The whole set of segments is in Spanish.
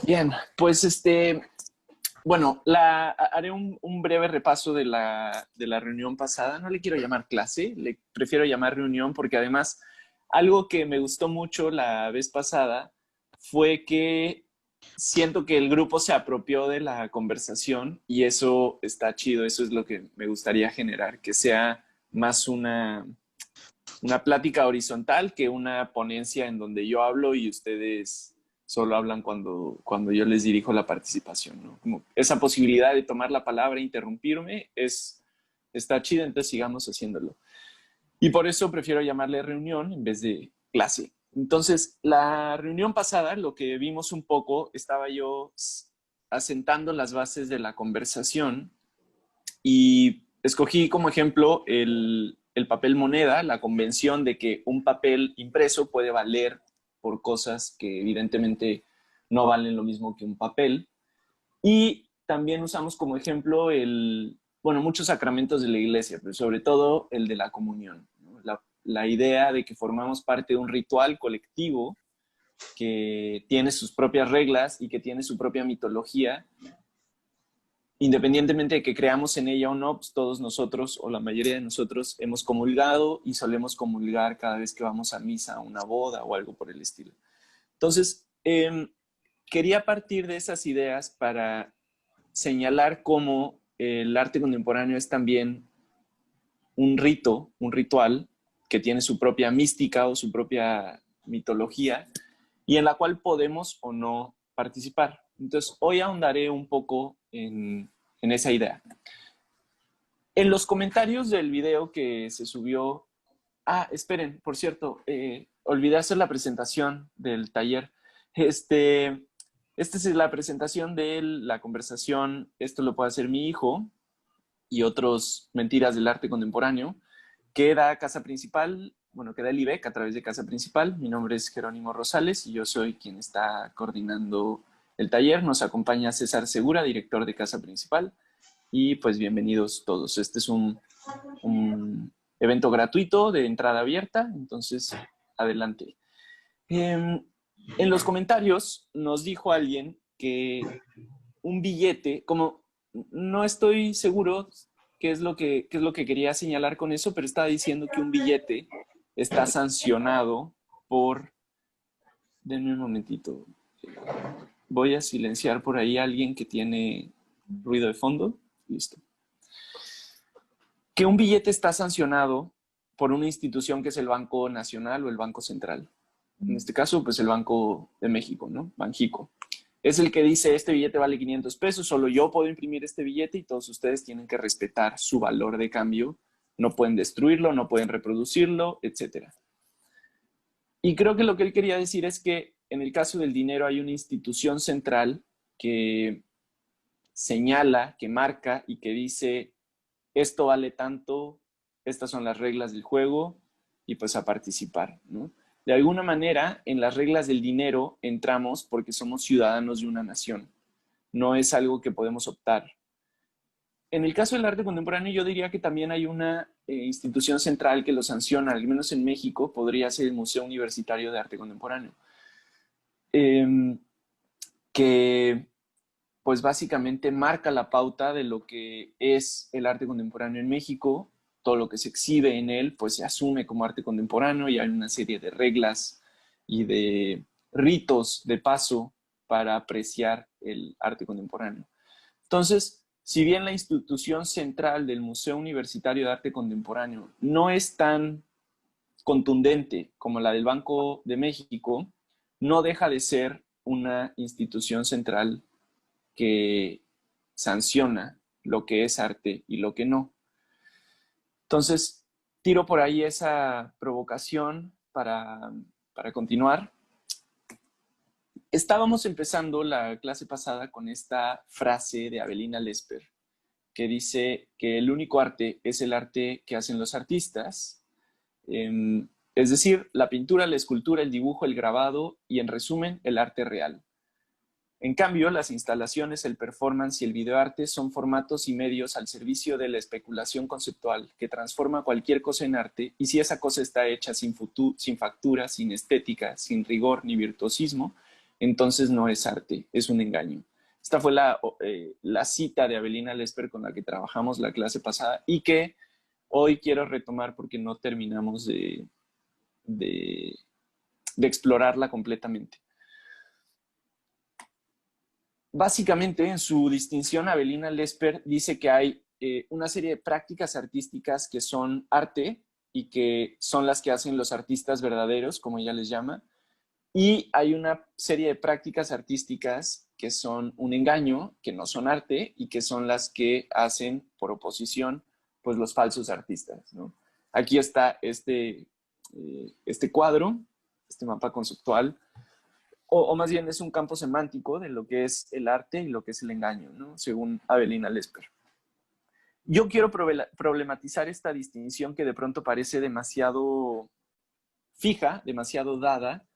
Bien, pues bueno, haré un breve repaso de la reunión pasada. No le quiero llamar clase, le prefiero llamar reunión porque además algo que me gustó mucho la vez pasada fue que siento que el grupo se apropió de la conversación y eso está chido, eso es lo que me gustaría generar, que sea más una plática horizontal que una ponencia en donde yo hablo y ustedes solo hablan cuando yo les dirijo la participación, ¿no? Como esa posibilidad de tomar la palabra e interrumpirme está chida, entonces sigamos haciéndolo. Y por eso prefiero llamarle reunión en vez de clase. Entonces, la reunión pasada, lo que vimos un poco, estaba yo asentando las bases de la conversación y escogí como ejemplo el papel moneda, la convención de que un papel impreso puede valer por cosas que evidentemente no valen lo mismo que un papel. Y también usamos como ejemplo bueno, muchos sacramentos de la iglesia, pero sobre todo el de la comunión, ¿no? La idea de que formamos parte de un ritual colectivo que tiene sus propias reglas y que tiene su propia mitología, independientemente de que creamos en ella o no, pues todos nosotros o la mayoría de nosotros hemos comulgado y solemos comulgar cada vez que vamos a misa, a una boda o algo por el estilo. Entonces, quería partir de esas ideas para señalar cómo el arte contemporáneo es también un rito, un ritual que tiene su propia mística o su propia mitología y en la cual podemos o no participar. Entonces, hoy ahondaré un poco en esa idea. En los comentarios del video que se subió... esperen, por cierto, olvidé hacer la presentación del taller. Esta es la presentación de la conversación. Esto lo puede hacer mi hijo y otros mentiras del arte contemporáneo, que da Casa Principal, bueno, que da el IBEC a través de Casa Principal. Mi nombre es Jerónimo Rosales y yo soy quien está coordinando el taller. Nos acompaña César Segura, director de Casa Principal. Y pues bienvenidos todos. Este es un evento gratuito de entrada abierta, entonces adelante. En los comentarios nos dijo alguien que un billete, como no estoy seguro qué es lo que quería señalar con eso, pero estaba diciendo que un billete está sancionado por... Denme un momentito. Voy a silenciar por ahí a alguien que tiene ruido de fondo. Listo. Que un billete está sancionado por una institución que es el Banco Nacional o el Banco Central. En este caso, pues el Banco de México, ¿no? Banjico. Es el que dice, este billete vale 500 pesos, solo yo puedo imprimir este billete y todos ustedes tienen que respetar su valor de cambio. No pueden destruirlo, no pueden reproducirlo, etc. Y creo que lo que él quería decir es que en el caso del dinero hay una institución central que señala, que marca y que dice, esto vale tanto, estas son las reglas del juego y pues a participar, ¿no? De alguna manera, en las reglas del dinero entramos porque somos ciudadanos de una nación. No es algo que podemos optar. En el caso del arte contemporáneo, yo diría que también hay una institución central que lo sanciona, al menos en México, podría ser el Museo Universitario de Arte Contemporáneo, que pues básicamente marca la pauta de lo que es el arte contemporáneo en México. Todo lo que se exhibe en él pues se asume como arte contemporáneo y hay una serie de reglas y de ritos de paso para apreciar el arte contemporáneo. Entonces, si bien la institución central del Museo Universitario de Arte Contemporáneo no es tan contundente como la del Banco de México, no deja de ser una institución central que sanciona lo que es arte y lo que no. Entonces, tiro por ahí esa provocación para continuar. Estábamos empezando la clase pasada con esta frase de Avelina Lesper, que dice que el único arte es el arte que hacen los artistas, es decir, la pintura, la escultura, el dibujo, el grabado y, en resumen, el arte real. En cambio, las instalaciones, el performance y el videoarte son formatos y medios al servicio de la especulación conceptual que transforma cualquier cosa en arte, y si esa cosa está hecha sin factura, sin estética, sin rigor ni virtuosismo, entonces no es arte, es un engaño. Esta fue la cita de Avelina Lesper con la que trabajamos la clase pasada y que hoy quiero retomar porque no terminamos de explorarla completamente. Básicamente, en su distinción, Avelina Lesper dice que hay una serie de prácticas artísticas que son arte y que son las que hacen los artistas verdaderos, como ella les llama, y hay una serie de prácticas artísticas que son un engaño, que no son arte y que son las que hacen, por oposición, pues los falsos artistas, ¿no? Aquí está este cuadro, este mapa conceptual, o más bien es un campo semántico de lo que es el arte y lo que es el engaño, ¿no? Según Avelina Lesper. Yo quiero problematizar esta distinción que de pronto parece demasiado fija, demasiado dada,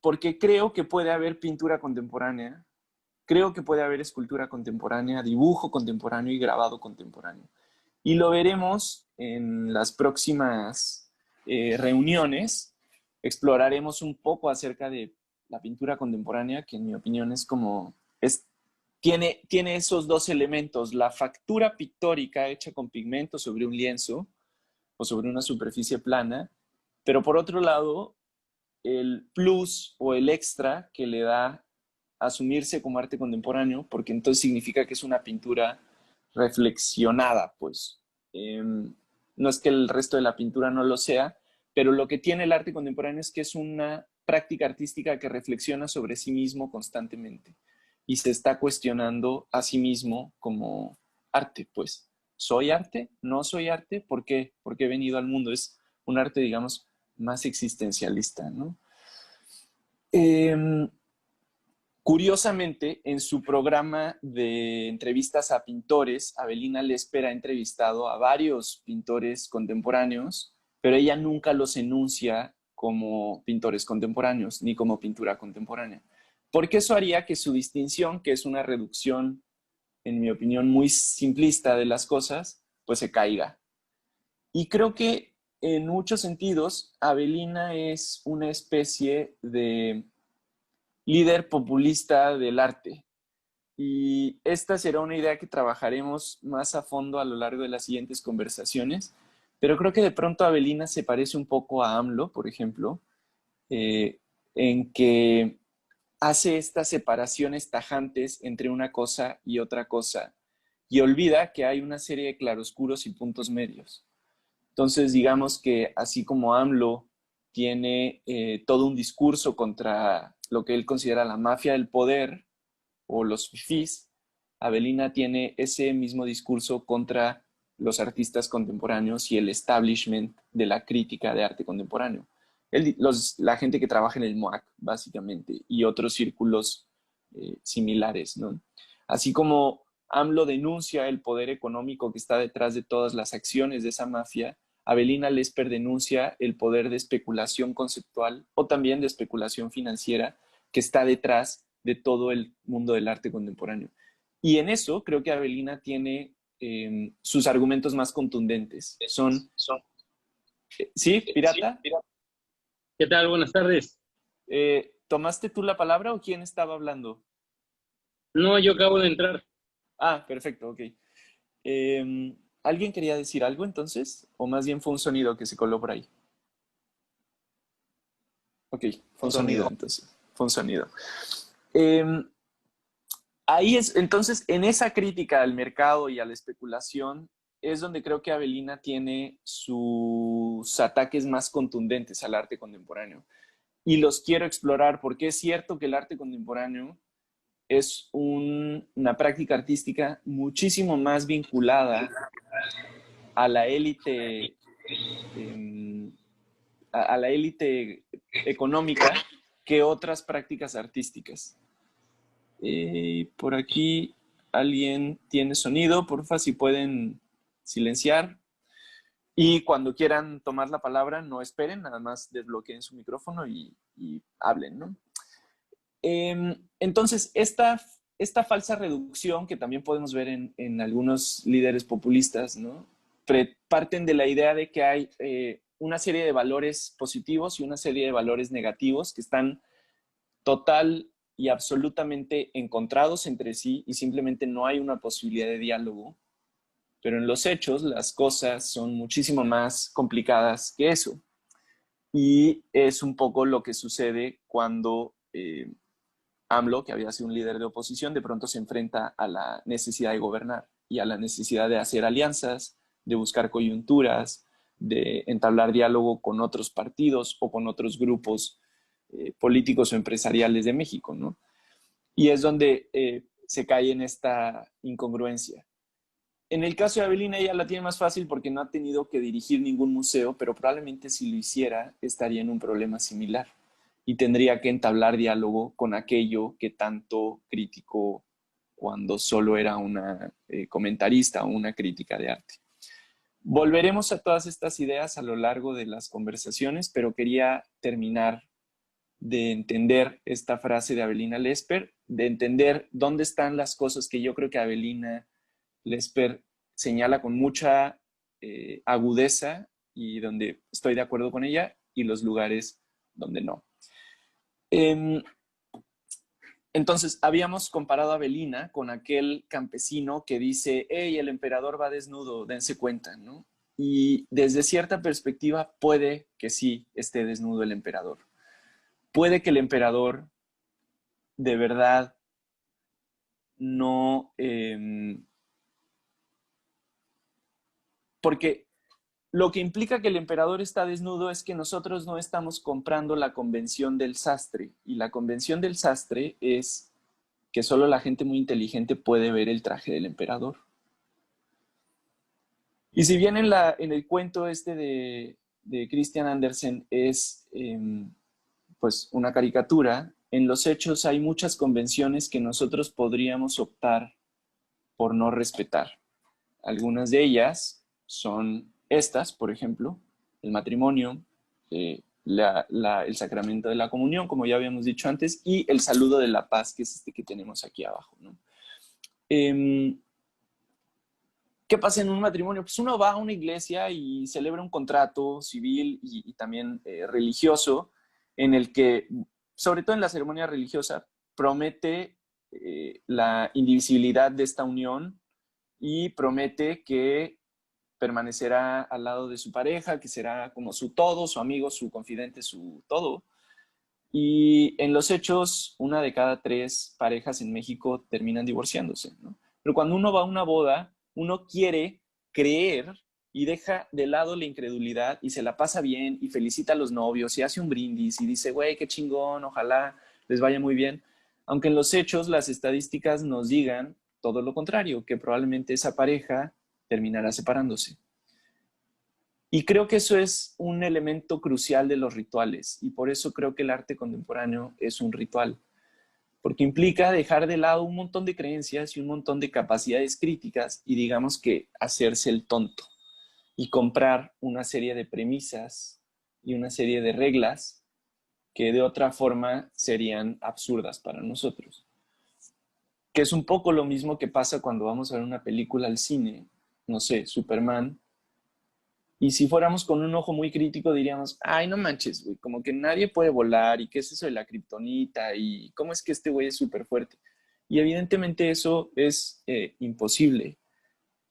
porque creo que puede haber pintura contemporánea, creo que puede haber escultura contemporánea, dibujo contemporáneo y grabado contemporáneo. Y lo veremos en las próximas reuniones. Exploraremos un poco acerca de la pintura contemporánea, que en mi opinión es como, tiene esos dos elementos, la factura pictórica hecha con pigmento sobre un lienzo o sobre una superficie plana, pero por otro lado, el plus o el extra que le da asumirse como arte contemporáneo, porque entonces significa que es una pintura reflexionada, pues. No es que el resto de la pintura no lo sea, pero lo que tiene el arte contemporáneo es que es una práctica artística que reflexiona sobre sí mismo constantemente y se está cuestionando a sí mismo como arte, pues. ¿Soy arte? ¿No soy arte? ¿Por qué? Porque he venido al mundo. Es un arte, digamos, más existencialista, ¿no? Curiosamente, en su programa de entrevistas a pintores, Avelina Lesper ha entrevistado a varios pintores contemporáneos, pero ella nunca los enuncia como pintores contemporáneos ni como pintura contemporánea. Porque eso haría que su distinción, que es una reducción, en mi opinión, muy simplista de las cosas, pues se caiga. Y creo que en muchos sentidos, Avelina es una especie de líder populista del arte. Y esta será una idea que trabajaremos más a fondo a lo largo de las siguientes conversaciones, pero creo que de pronto Avelina se parece un poco a AMLO, por ejemplo, en que hace estas separaciones tajantes entre una cosa y otra cosa y olvida que hay una serie de claroscuros y puntos medios. Entonces, digamos que así como AMLO tiene todo un discurso contra lo que él considera la mafia del poder o los fifís, Avelina tiene ese mismo discurso contra los artistas contemporáneos y el establishment de la crítica de arte contemporáneo. La gente que trabaja en el MOAC, básicamente, y otros círculos similares, ¿no? Así como AMLO denuncia el poder económico que está detrás de todas las acciones de esa mafia, Avelina Lesper denuncia el poder de especulación conceptual o también de especulación financiera que está detrás de todo el mundo del arte contemporáneo. Y en eso creo que Avelina tiene sus argumentos más contundentes. ¿Sí, Pirata? ¿Qué tal? Buenas tardes. ¿Tomaste tú la palabra o quién estaba hablando? No, yo acabo de entrar. Ah, perfecto, ok. ¿Alguien quería decir algo entonces? ¿O más bien fue un sonido que se coló por ahí? Ok, fue un sonido entonces. Fue un sonido. Ahí es, entonces, en esa crítica al mercado y a la especulación, es donde creo que Avelina tiene sus ataques más contundentes al arte contemporáneo. Y los quiero explorar porque es cierto que el arte contemporáneo es una práctica artística muchísimo más vinculada a la élite a la élite económica que otras prácticas artísticas. Por aquí alguien tiene sonido, porfa, si pueden silenciar. Y cuando quieran tomar la palabra, no esperen, nada más desbloqueen su micrófono y hablen, ¿no? Entonces, esta falsa reducción que también podemos ver en algunos líderes populistas, ¿no? Parten de la idea de que hay una serie de valores positivos y una serie de valores negativos que están y absolutamente encontrados entre sí y simplemente no hay una posibilidad de diálogo. Pero en los hechos las cosas son muchísimo más complicadas que eso. Y es un poco lo que sucede cuando AMLO, que había sido un líder de oposición, de pronto se enfrenta a la necesidad de gobernar y a la necesidad de hacer alianzas, de buscar coyunturas, de entablar diálogo con otros partidos o con otros grupos políticos o empresariales de México, ¿no? Y es donde se cae en esta incongruencia. En el caso de Avelina, ella la tiene más fácil porque no ha tenido que dirigir ningún museo, pero probablemente si lo hiciera estaría en un problema similar y tendría que entablar diálogo con aquello que tanto criticó cuando solo era una comentarista o una crítica de arte. Volveremos a todas estas ideas a lo largo de las conversaciones, pero quería terminar de entender esta frase de Avelina Lesper, de entender dónde están las cosas que yo creo que Avelina Lesper señala con mucha agudeza y donde estoy de acuerdo con ella y los lugares donde no. Entonces, habíamos comparado a Avelina con aquel campesino que dice, hey, el emperador va desnudo, dense cuenta, ¿no? Y desde cierta perspectiva puede que sí esté desnudo el emperador. Puede que el emperador de verdad no... porque lo que implica que el emperador está desnudo es que nosotros no estamos comprando la convención del sastre. Y la convención del sastre es que solo la gente muy inteligente puede ver el traje del emperador. Y si bien en el cuento este de Christian Andersen es pues una caricatura, en los hechos hay muchas convenciones que nosotros podríamos optar por no respetar. Algunas de ellas son estas, por ejemplo, el matrimonio, el sacramento de la comunión, como ya habíamos dicho antes, y el saludo de la paz, que es este que tenemos aquí abajo, ¿no? ¿Qué pasa en un matrimonio? Pues uno va a una iglesia y celebra un contrato civil y también religioso, en el que, sobre todo en la ceremonia religiosa, promete la indivisibilidad de esta unión y promete que permanecerá al lado de su pareja, que será como su todo, su amigo, su confidente, su todo. Y en los hechos, 1 de cada 3 parejas en México terminan divorciándose, ¿no? Pero cuando uno va a una boda, uno quiere creer y deja de lado la incredulidad y se la pasa bien y felicita a los novios y hace un brindis y dice, güey, qué chingón, ojalá les vaya muy bien. Aunque en los hechos las estadísticas nos digan todo lo contrario, que probablemente esa pareja terminará separándose. Y creo que eso es un elemento crucial de los rituales y por eso creo que el arte contemporáneo es un ritual, porque implica dejar de lado un montón de creencias y un montón de capacidades críticas y digamos que hacerse el tonto y comprar una serie de premisas y una serie de reglas que de otra forma serían absurdas para nosotros. Que es un poco lo mismo que pasa cuando vamos a ver una película al cine, no sé, Superman. Y si fuéramos con un ojo muy crítico diríamos, ay, no manches, güey, como que nadie puede volar y qué es eso de la kriptonita y cómo es que este güey es súper fuerte. Y evidentemente eso es imposible,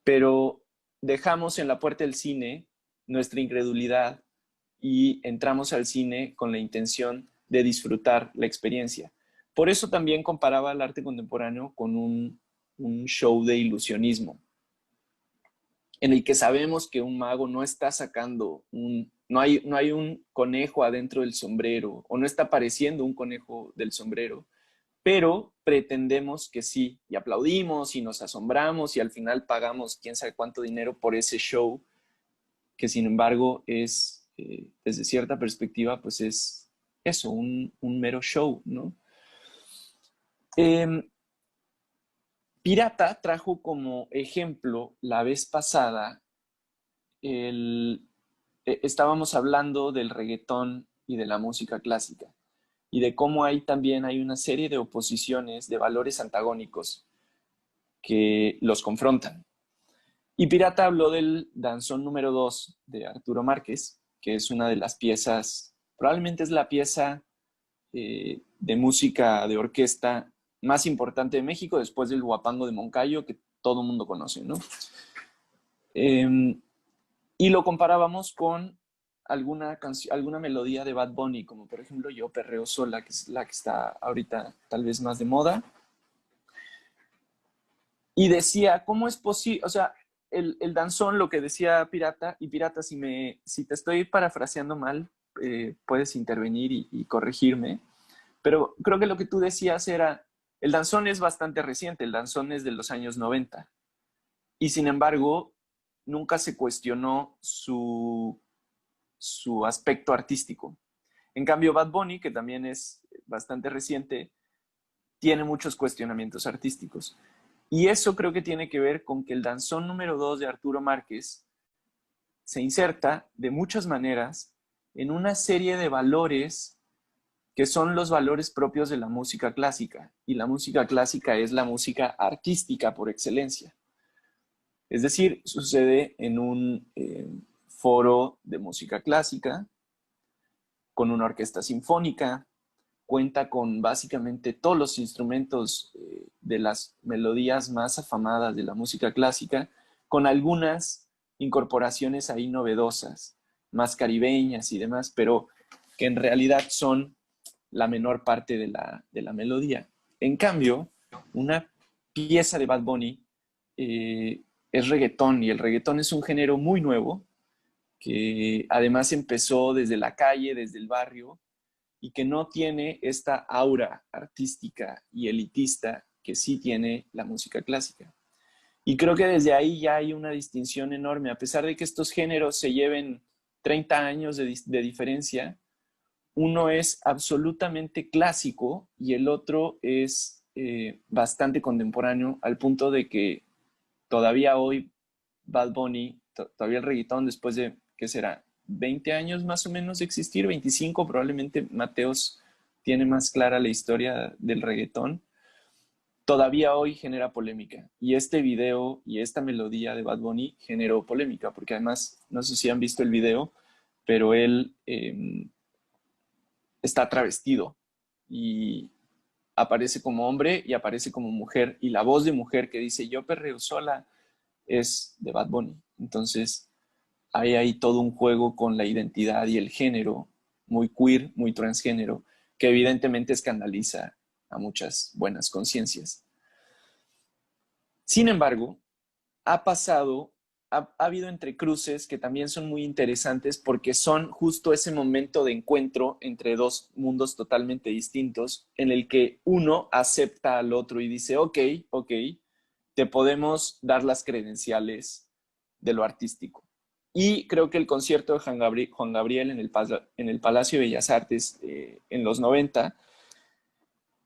pero dejamos en la puerta del cine nuestra incredulidad y entramos al cine con la intención de disfrutar la experiencia. Por eso también comparaba el arte contemporáneo con un show de ilusionismo en el que sabemos que un mago no está sacando no hay un conejo adentro del sombrero o no está apareciendo un conejo del sombrero, pero pretendemos que sí y aplaudimos y nos asombramos y al final pagamos quién sabe cuánto dinero por ese show que sin embargo es, desde cierta perspectiva, pues es eso, un mero show, ¿no? Pirata trajo como ejemplo la vez pasada estábamos hablando del reggaetón y de la música clásica y de cómo hay también hay una serie de oposiciones de valores antagónicos que los confrontan. Y Pirata habló del danzón número 2 de Arturo Márquez, que es una de las piezas, probablemente es la pieza de música de orquesta más importante de México, después del Huapango de Moncayo, que todo el mundo conoce, ¿no? Y lo comparábamos con alguna melodía de Bad Bunny, como por ejemplo Yo Perreo Sola, que es la que está ahorita tal vez más de moda. Y decía, ¿cómo es posible? O sea, el danzón, lo que decía Pirata, y Pirata, si te estoy parafraseando mal, puedes intervenir y corregirme, pero creo que lo que tú decías era, el danzón es bastante reciente, el danzón es de los años 90, y sin embargo, nunca se cuestionó su aspecto artístico. En cambio, Bad Bunny, que también es bastante reciente, tiene muchos cuestionamientos artísticos. Y eso creo que tiene que ver con que el danzón número 2 de Arturo Márquez se inserta de muchas maneras en una serie de valores que son los valores propios de la música clásica. Y la música clásica es la música artística por excelencia. Es decir, sucede en un foro de música clásica, con una orquesta sinfónica, cuenta con básicamente todos los instrumentos de las melodías más afamadas de la música clásica, con algunas incorporaciones ahí novedosas, más caribeñas y demás, pero que en realidad son la menor parte de la melodía. En cambio, una pieza de Bad Bunny es reggaetón, y el reggaetón es un género muy nuevo, que además empezó desde la calle, desde el barrio, y que no tiene esta aura artística y elitista que sí tiene la música clásica. Y creo que desde ahí ya hay una distinción enorme, a pesar de que estos géneros se lleven 30 años de diferencia, uno es absolutamente clásico y el otro es bastante contemporáneo, al punto de que todavía hoy Bad Bunny, todavía el reggaetón, después de, ¿qué será? 20 años más o menos de existir, 25 probablemente. Mateos tiene más clara la historia del reggaetón, todavía hoy genera polémica. Y este video y esta melodía de Bad Bunny generó polémica, porque además, no sé si han visto el video, pero él está travestido y aparece como hombre y aparece como mujer, y la voz de mujer que dice Yo Perreo Sola es de Bad Bunny. Entonces hay ahí todo un juego con la identidad y el género, muy queer, muy transgénero, que evidentemente escandaliza a muchas buenas conciencias. Sin embargo, ha habido entrecruces que también son muy interesantes, porque son justo ese momento de encuentro entre dos mundos totalmente distintos, en el que uno acepta al otro y dice, ok, te podemos dar las credenciales de lo artístico. Y creo que el concierto de Juan Gabriel en el Palacio de Bellas Artes en los 90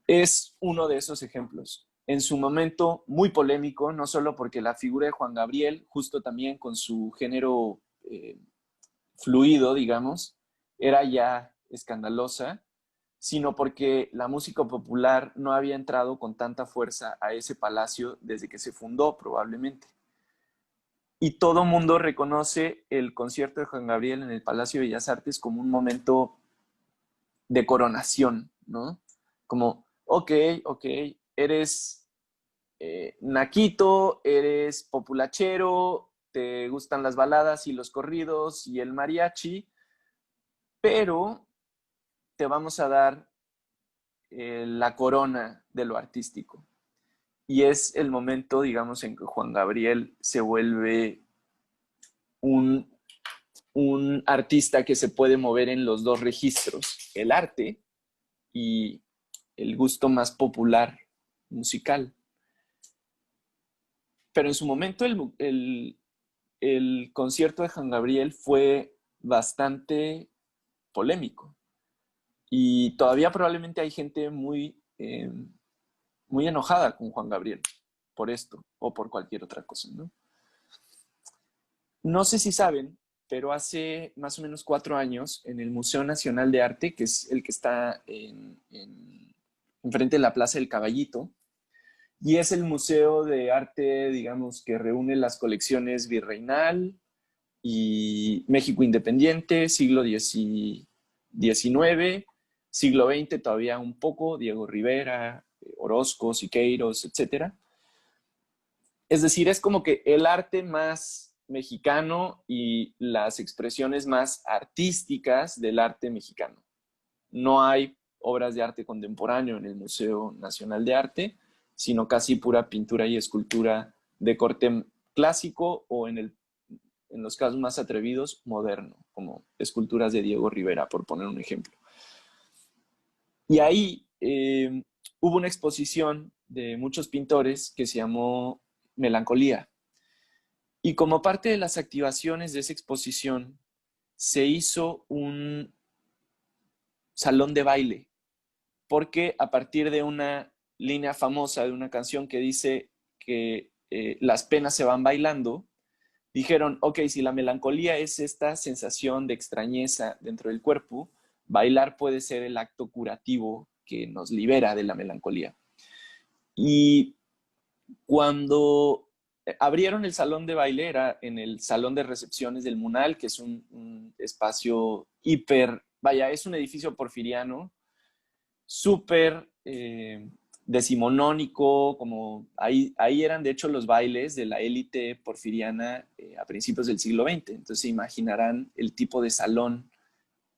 es uno de esos ejemplos. En su momento muy polémico, no solo porque la figura de Juan Gabriel, justo también con su género fluido, digamos, era ya escandalosa, sino porque la música popular no había entrado con tanta fuerza a ese palacio desde que se fundó, probablemente. Y todo mundo reconoce el concierto de Juan Gabriel en el Palacio de Bellas Artes como un momento de coronación, ¿no? Como, ok, eres naquito, eres populachero, te gustan las baladas y los corridos y el mariachi, pero te vamos a dar la corona de lo artístico. Y es el momento, digamos, en que Juan Gabriel se vuelve un artista que se puede mover en los dos registros, el arte y el gusto más popular musical. Pero en su momento el concierto de Juan Gabriel fue bastante polémico, y todavía probablemente hay gente muy enojada con Juan Gabriel por esto o por cualquier otra cosa, ¿no? No sé si saben, pero hace más o menos 4 años, en el Museo Nacional de Arte, que es el que está enfrente de la Plaza del Caballito, y es el museo de arte, digamos, que reúne las colecciones Virreinal y México Independiente, siglo XIX, siglo XX todavía un poco, Diego Rivera, Orozco, Siqueiros, etcétera. Es decir, es como que el arte más mexicano y las expresiones más artísticas del arte mexicano. No hay obras de arte contemporáneo en el Museo Nacional de Arte, sino casi pura pintura y escultura de corte clásico o en los casos más atrevidos, moderno, como esculturas de Diego Rivera, por poner un ejemplo. Y ahí hubo una exposición de muchos pintores que se llamó Melancolía. Y como parte de las activaciones de esa exposición, se hizo un salón de baile, porque a partir de una línea famosa de una canción que dice que las penas se van bailando, dijeron, ok, si la melancolía es esta sensación de extrañeza dentro del cuerpo, bailar puede ser el acto curativo que nos libera de la melancolía. Y cuando abrieron el salón de baile, era en el salón de recepciones del Munal, que es un espacio hiper, vaya, es un edificio porfiriano, súper decimonónico, como ahí eran de hecho los bailes de la élite porfiriana a principios del siglo XX. Entonces se imaginarán el tipo de salón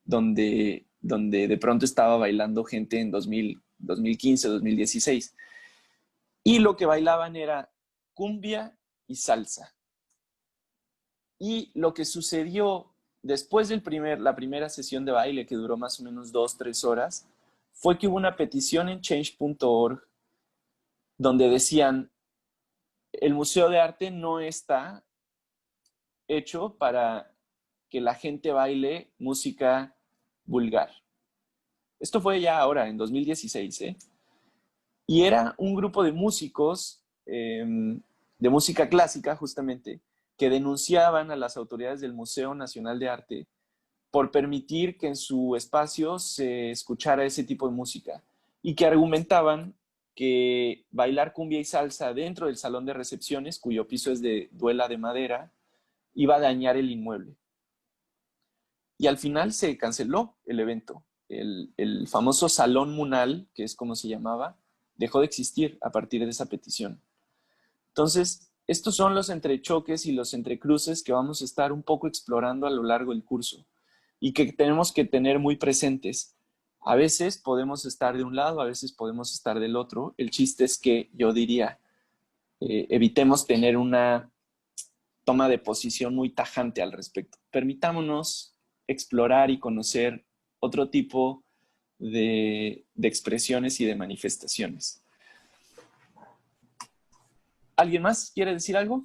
donde de pronto estaba bailando gente en 2015, 2016. Y lo que bailaban era cumbia y salsa. Y lo que sucedió después de la primera sesión de baile, que duró más o menos 2-3 horas, fue que hubo una petición en change.org donde decían, el Museo de Arte no está hecho para que la gente baile música vulgar. Esto fue ya ahora, en 2016, ¿eh? Y era un grupo de músicos de música clásica, justamente, que denunciaban a las autoridades del Museo Nacional de Arte por permitir que en su espacio se escuchara ese tipo de música y que argumentaban que bailar cumbia y salsa dentro del salón de recepciones, cuyo piso es de duela de madera, iba a dañar el inmueble. Y al final se canceló el evento. El famoso Salón Munal, que es como se llamaba, dejó de existir a partir de esa petición. Entonces, estos son los entrechoques y los entrecruces que vamos a estar un poco explorando a lo largo del curso y que tenemos que tener muy presentes. A veces podemos estar de un lado, a veces podemos estar del otro. El chiste es que yo diría, evitemos tener una toma de posición muy tajante al respecto. Permitámonos explorar y conocer otro tipo de expresiones y de manifestaciones. ¿Alguien más quiere decir algo?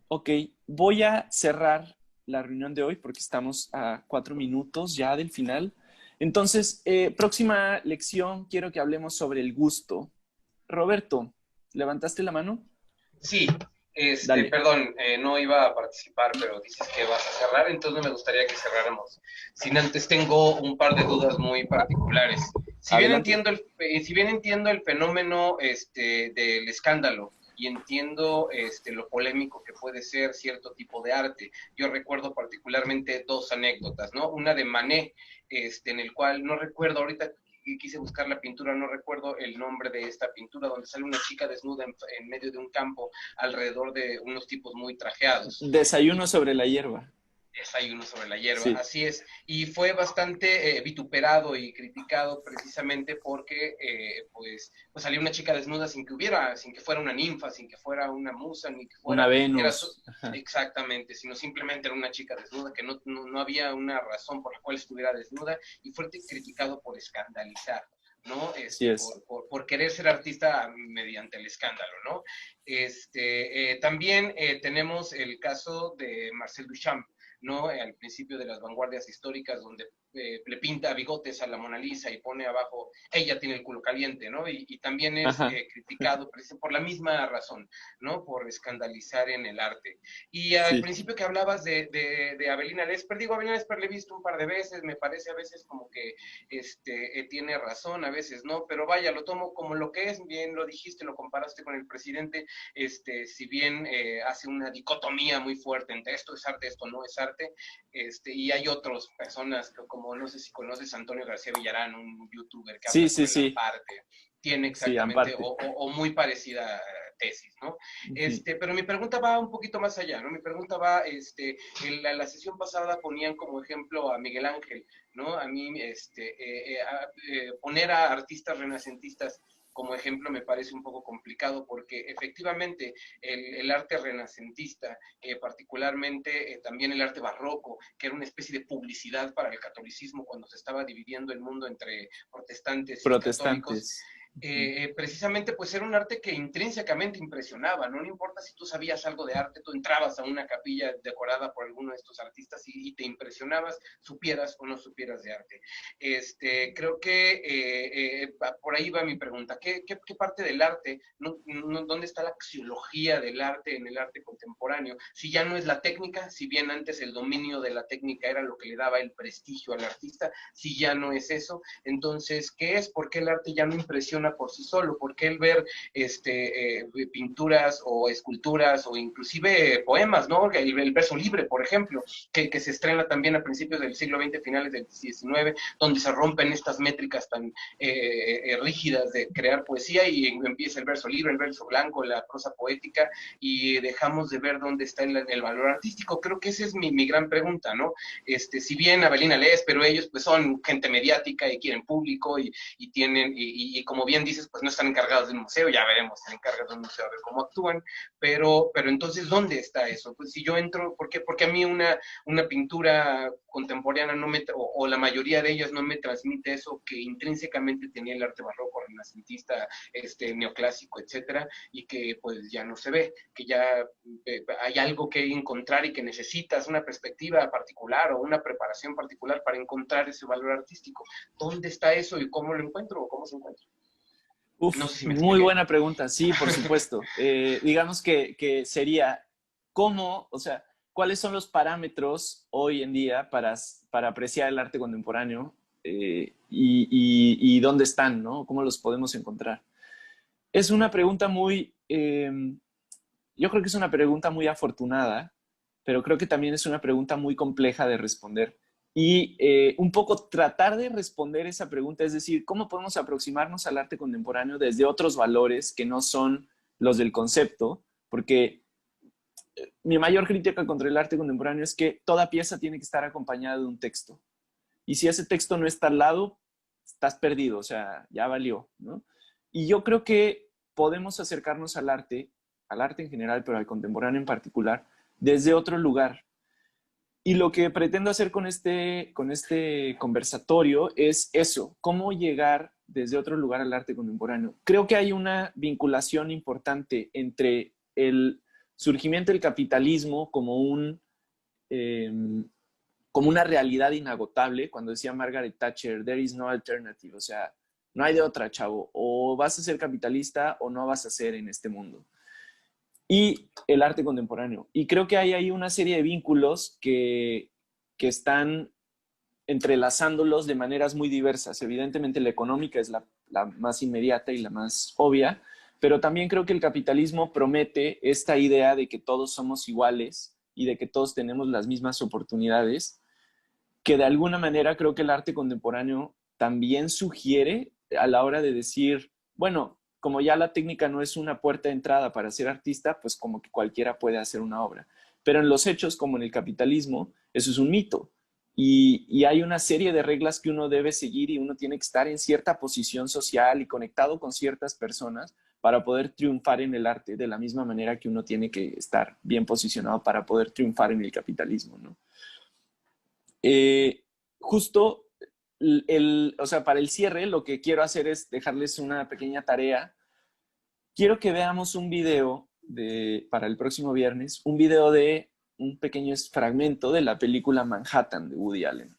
Ok, voy a cerrar la reunión de hoy porque estamos a 4 minutos ya del final. Entonces, próxima lección, quiero que hablemos sobre el gusto. Roberto, ¿levantaste la mano? Sí, Dale. perdón, no iba a participar, pero dices que vas a cerrar, entonces me gustaría que cerráramos. Sin antes tengo un par de dudas muy particulares. Adelante. Si bien entiendo el fenómeno del escándalo y entiendo lo polémico que puede ser cierto tipo de arte, yo recuerdo particularmente dos anécdotas, ¿no? Una de Manet, en el cual no recuerdo ahorita, quise buscar la pintura, no recuerdo el nombre de esta pintura, donde sale una chica desnuda en medio de un campo alrededor de unos tipos muy trajeados. Desayuno sobre la hierba. Desayuno sobre la hierba, Sí. así es. Y fue bastante vituperado y criticado precisamente porque pues salió una chica desnuda sin que fuera una ninfa, sin que fuera una musa, ni que Una fuera, Venus. exactamente, sino simplemente era una chica desnuda, que no había una razón por la cual estuviera desnuda, y fue criticado por escandalizar, ¿no? Así es. Por querer ser artista mediante el escándalo, ¿no? También tenemos el caso de Marcel Duchamp, ¿no? Al principio de las vanguardias históricas, donde le pinta bigotes a la Mona Lisa y pone abajo, ella tiene el culo caliente, ¿no? Y también es criticado por la misma razón, ¿no? Por escandalizar en el arte. Y al Sí. principio que hablabas de Avelina Lesper, digo, Avelina Lesper le he visto un par de veces, me parece a veces como que tiene razón, a veces no, pero vaya, lo tomo como lo que es, bien lo dijiste, lo comparaste con el presidente, si bien hace una dicotomía muy fuerte entre esto es arte, esto no es arte, y hay otras personas, como no sé si conoces a Antonio García Villarán, un youtuber que habla Sí, sí, sobre la sí. parte, tiene Sí, exactamente, aparte. o muy parecida tesis, ¿no? Ujú. Pero mi pregunta va un poquito más allá, ¿no? Mi pregunta va, en la sesión pasada ponían como ejemplo a Miguel Ángel, ¿no? A mí, poner a artistas renacentistas como ejemplo me parece un poco complicado porque efectivamente el arte renacentista, particularmente también el arte barroco, que era una especie de publicidad para el catolicismo cuando se estaba dividiendo el mundo entre protestantes y católicos, Protestantes. Ujú. precisamente pues era un arte que intrínsecamente impresionaba, no importa si tú sabías algo de arte, tú entrabas a una capilla decorada por alguno de estos artistas y te impresionabas, supieras o no supieras de arte. Creo que por ahí va mi pregunta, ¿qué parte del arte, dónde está la axiología del arte en el arte contemporáneo? Si ya no es la técnica, si bien antes el dominio de la técnica era lo que le daba el prestigio al artista, si ya no es eso, entonces, ¿qué es? ¿Por qué el arte ya no impresiona por sí solo? ¿Por qué el ver pinturas o esculturas o inclusive poemas, ¿no? El verso libre, por ejemplo, que se estrena también a principios del siglo XX, finales del XIX, donde se rompen estas métricas tan rígidas de crear poesía y empieza el verso libre, el verso blanco, la prosa poética y dejamos de ver dónde está el valor artístico. Creo que esa es mi gran pregunta, ¿no? Si bien Abelina lees, pero ellos pues son gente mediática y quieren público y tienen, como bien dices, pues no están encargados de un museo, ya veremos, están encargados de un museo a ver cómo actúan, pero entonces, ¿dónde está eso? Pues si yo entro, porque a mí una pintura contemporánea no me, o la mayoría de ellas no me transmite eso que intrínsecamente tenía el arte barroco, renacentista, neoclásico, etcétera, y que pues ya no se ve, que ya hay algo que encontrar y que necesitas una perspectiva particular o una preparación particular para encontrar ese valor artístico. ¿Dónde está eso y cómo lo encuentro o cómo se encuentra? No sé Uf, si me muy expliqué. buena pregunta. Sí, por supuesto. Digamos que sería, ¿cómo, o sea, cuáles son los parámetros hoy en día para apreciar el arte contemporáneo y dónde están, ¿no? ¿Cómo los podemos encontrar? Es una pregunta yo creo que es una pregunta muy afortunada, pero creo que también es una pregunta muy compleja de responder. Y un poco tratar de responder esa pregunta, es decir, ¿cómo podemos aproximarnos al arte contemporáneo desde otros valores que no son los del concepto? Porque mi mayor crítica contra el arte contemporáneo es que toda pieza tiene que estar acompañada de un texto. Y si ese texto no está al lado, estás perdido, o sea, ya valió, ¿no? Y yo creo que podemos acercarnos al arte en general, pero al contemporáneo en particular, desde otro lugar. Y lo que pretendo hacer con este conversatorio es eso, cómo llegar desde otro lugar al arte contemporáneo. Creo que hay una vinculación importante entre el surgimiento del capitalismo eh, como una realidad inagotable, cuando decía Margaret Thatcher, there is no alternative, o sea, no hay de otra, chavo, o vas a ser capitalista o no vas a ser en este mundo. Y el arte contemporáneo. Y creo que hay ahí una serie de vínculos que están entrelazándolos de maneras muy diversas. Evidentemente la económica es la más inmediata y la más obvia, pero también creo que el capitalismo promete esta idea de que todos somos iguales y de que todos tenemos las mismas oportunidades, que de alguna manera creo que el arte contemporáneo también sugiere a la hora de decir, bueno, como ya la técnica no es una puerta de entrada para ser artista, pues como que cualquiera puede hacer una obra. Pero en los hechos, como en el capitalismo, eso es un mito. Y hay una serie de reglas que uno debe seguir y uno tiene que estar en cierta posición social y conectado con ciertas personas para poder triunfar en el arte, de la misma manera que uno tiene que estar bien posicionado para poder triunfar en el capitalismo, ¿no? Eh, justo, o sea, para el cierre, lo que quiero hacer es dejarles una pequeña tarea. Quiero que veamos un video para el próximo viernes, un video de un pequeño fragmento de la película Manhattan de Woody Allen.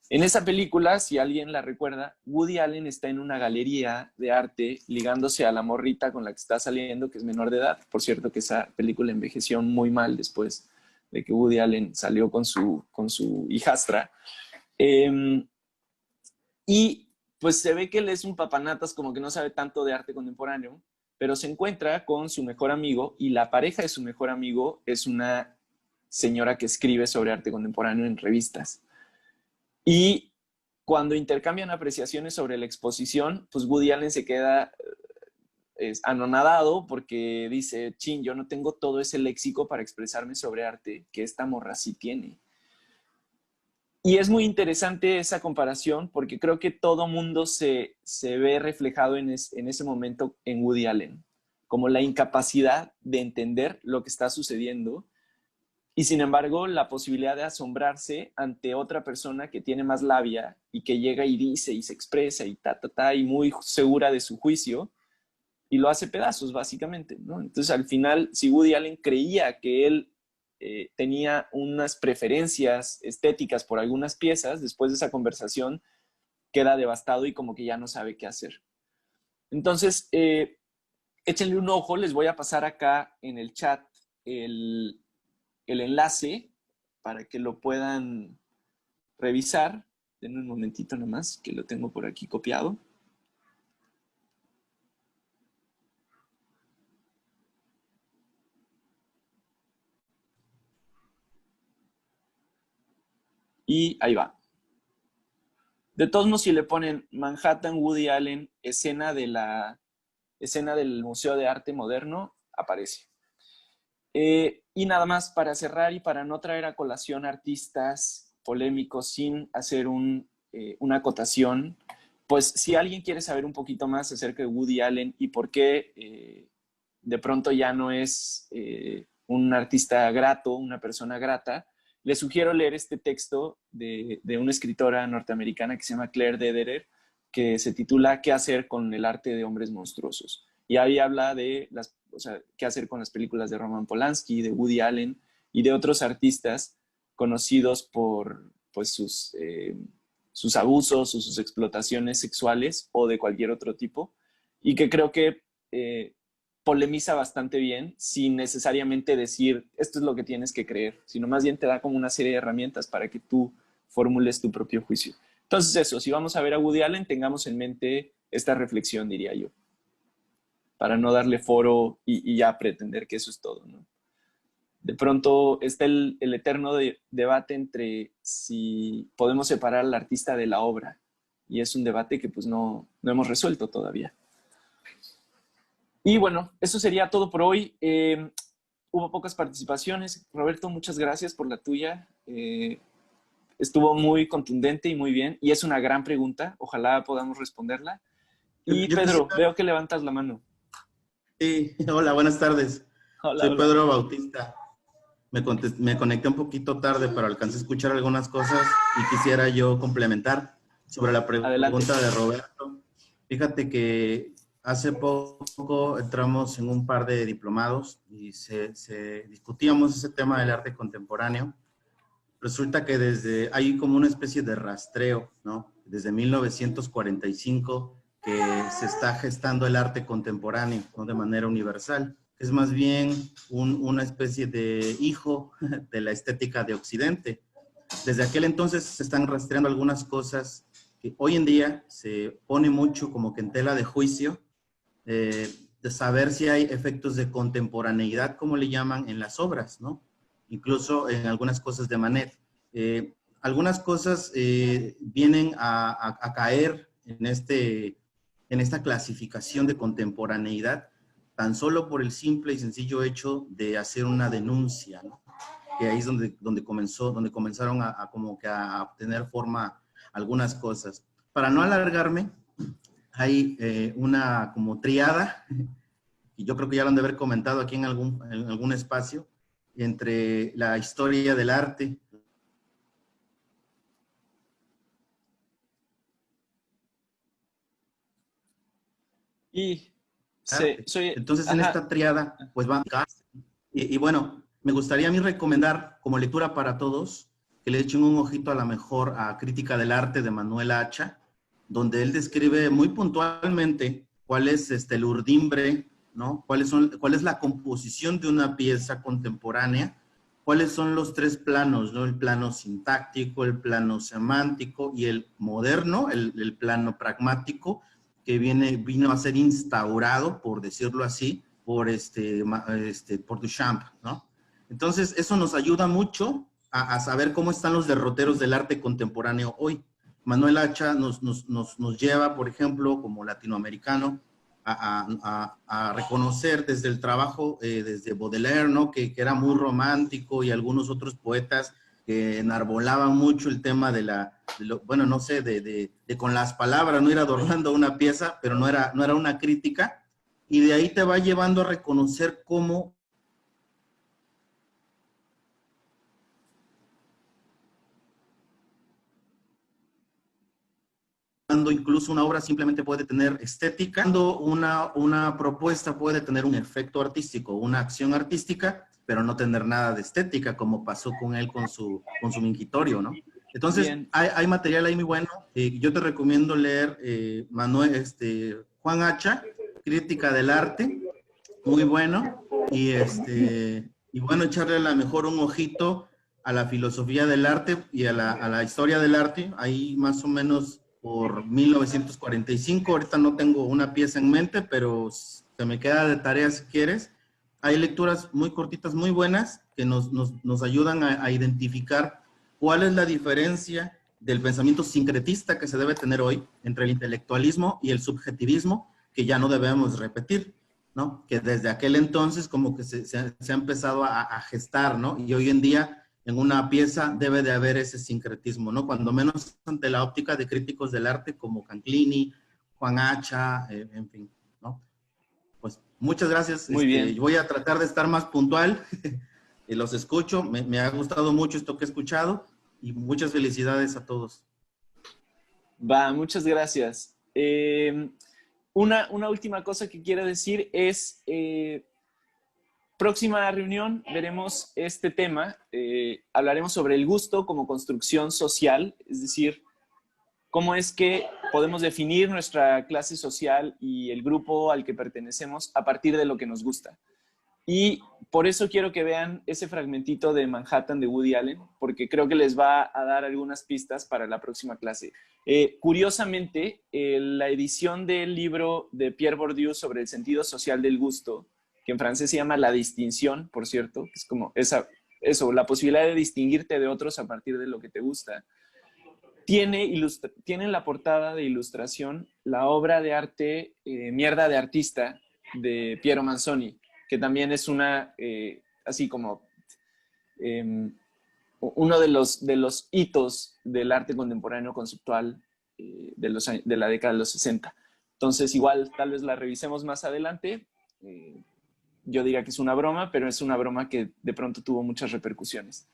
En esa película, si alguien la recuerda, Woody Allen está en una galería de arte ligándose a la morrita con la que está saliendo, que es menor de edad. Por cierto, que esa película envejeció muy mal después de que Woody Allen salió con su hijastra. Y pues se ve que él es un papanatas, como que no sabe tanto de arte contemporáneo, pero se encuentra con su mejor amigo y la pareja de su mejor amigo es una señora que escribe sobre arte contemporáneo en revistas. Y cuando intercambian apreciaciones sobre la exposición, pues Woody Allen se queda anonadado porque dice, chin, yo no tengo todo ese léxico para expresarme sobre arte que esta morra sí tiene. Y es muy interesante esa comparación porque creo que todo mundo se ve reflejado en ese momento en Woody Allen, como la incapacidad de entender lo que está sucediendo y sin embargo la posibilidad de asombrarse ante otra persona que tiene más labia y que llega y dice y se expresa y y muy segura de su juicio y lo hace pedazos básicamente, ¿no? Entonces al final, si Woody Allen creía que él tenía unas preferencias estéticas por algunas piezas, después de esa conversación queda devastado y como que ya no sabe qué hacer. Entonces, échenle un ojo, les voy a pasar acá en el chat el enlace para que lo puedan revisar. Denme un momentito nomás, que lo tengo por aquí copiado. Y ahí va. De todos modos, si le ponen Manhattan, Woody Allen, escena del Museo de Arte Moderno, aparece. Y nada más para cerrar y para no traer a colación artistas polémicos sin hacer una acotación, pues si alguien quiere saber un poquito más acerca de Woody Allen y por qué de pronto ya no es un artista grato, una persona grata, les sugiero leer este texto de una escritora norteamericana que se llama Claire Dederer, que se titula ¿Qué hacer con el arte de hombres monstruosos? Y ahí habla de qué hacer con las películas de Roman Polanski, de Woody Allen y de otros artistas conocidos por pues, sus abusos o sus explotaciones sexuales o de cualquier otro tipo, y que creo que polemiza bastante bien sin necesariamente decir esto es lo que tienes que creer, sino más bien te da como una serie de herramientas para que tú formules tu propio juicio. Entonces eso, si vamos a ver a Woody Allen, tengamos en mente esta reflexión, diría yo, para no darle foro y ya pretender que eso es todo, ¿no? De pronto está el eterno debate entre si podemos separar al artista de la obra, y es un debate que pues no hemos resuelto todavía. Y bueno, eso sería todo por hoy. Hubo pocas participaciones. Roberto, muchas gracias por la tuya. Estuvo muy contundente y muy bien. Y es una gran pregunta. Ojalá podamos responderla. Y Pedro, veo que levantas la mano. Sí, hola, buenas tardes. Hola, Soy hola. Pedro Bautista. Me conecté un poquito tarde, pero alcancé a escuchar algunas cosas y quisiera yo complementar sobre la pregunta Adelante. de Roberto. Fíjate que hace poco entramos en un par de diplomados y discutíamos ese tema del arte contemporáneo. Resulta que hay como una especie de rastreo, ¿no? Desde 1945 que se está gestando el arte contemporáneo, ¿no? De manera universal. Es más bien una especie de hijo de la estética de Occidente. Desde aquel entonces se están rastreando algunas cosas que hoy en día se pone mucho como que en tela de juicio, de saber si hay efectos de contemporaneidad, como le llaman, en las obras, ¿no? Incluso en algunas cosas de Manet. Algunas cosas vienen a caer en esta clasificación de contemporaneidad, tan solo por el simple y sencillo hecho de hacer una denuncia, ¿no? Que ahí es donde comenzaron como que a obtener forma algunas cosas. Para no alargarme, hay una como triada, y yo creo que ya lo han de haber comentado aquí en algún espacio, entre la historia del arte. Y Entonces, en esta triada, pues va. Y bueno, me gustaría a mí recomendar como lectura para todos que le echen un ojito a la mejor a Crítica del Arte de Manuel Hacha, donde él describe muy puntualmente cuál es el urdimbre, ¿no? Cuál es la composición de una pieza contemporánea, cuáles son los tres planos, ¿no? El plano sintáctico, el plano semántico y el moderno, el plano pragmático, que vino a ser instaurado, por decirlo así, por Duchamp, ¿no? Entonces, eso nos ayuda mucho a saber cómo están los derroteros del arte contemporáneo hoy. Manuel Acha nos lleva, por ejemplo, como latinoamericano, a reconocer desde el trabajo, desde Baudelaire, ¿no? Que era muy romántico, y algunos otros poetas que enarbolaban mucho el tema bueno, no sé, de con las palabras, no ir adornando una pieza, pero no era una crítica, y de ahí te va llevando a reconocer cómo cuando incluso una obra simplemente puede tener estética, cuando una propuesta puede tener un efecto artístico, una acción artística, pero no tener nada de estética, como pasó con él con su mingitorio, ¿no? Entonces, hay material ahí muy bueno. Yo te recomiendo leer Juan Hacha, Crítica del Arte, muy bueno, y bueno, echarle a lo mejor un ojito a la filosofía del arte y a la historia del arte, ahí más o menos por 1945, ahorita no tengo una pieza en mente, pero se me queda de tarea si quieres. Hay lecturas muy cortitas, muy buenas, que nos ayudan a identificar cuál es la diferencia del pensamiento sincretista que se debe tener hoy entre el intelectualismo y el subjetivismo, que ya no debemos repetir, ¿no? Que desde aquel entonces como que se ha empezado a gestar, ¿no? Y hoy en día en una pieza debe de haber ese sincretismo, ¿no? Cuando menos ante la óptica de críticos del arte como Canclini, Juan Hacha, en fin, ¿no? Pues muchas gracias. Muy bien. Voy a tratar de estar más puntual. Los escucho, me ha gustado mucho esto que he escuchado, y muchas felicidades a todos. Va, muchas gracias. Una última cosa que quiero decir es, próxima reunión veremos este tema, hablaremos sobre el gusto como construcción social, es decir, cómo es que podemos definir nuestra clase social y el grupo al que pertenecemos a partir de lo que nos gusta. Y por eso quiero que vean ese fragmentito de Manhattan de Woody Allen, porque creo que les va a dar algunas pistas para la próxima clase. Curiosamente, la edición del libro de Pierre Bourdieu sobre el sentido social del gusto, que en francés se llama La Distinción, por cierto, que es como eso, la posibilidad de distinguirte de otros a partir de lo que te gusta, tiene en la portada de ilustración la obra de arte Mierda de artista de Piero Manzoni, que también es así como uno de los hitos del arte contemporáneo conceptual de la década de los 60. Entonces, igual, tal vez la revisemos más adelante. Yo diría que es una broma, pero es una broma que de pronto tuvo muchas repercusiones.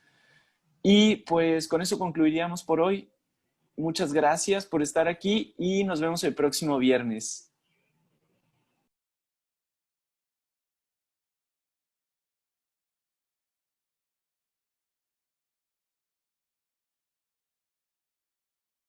Y pues con eso concluiríamos por hoy. Muchas gracias por estar aquí y nos vemos el próximo viernes.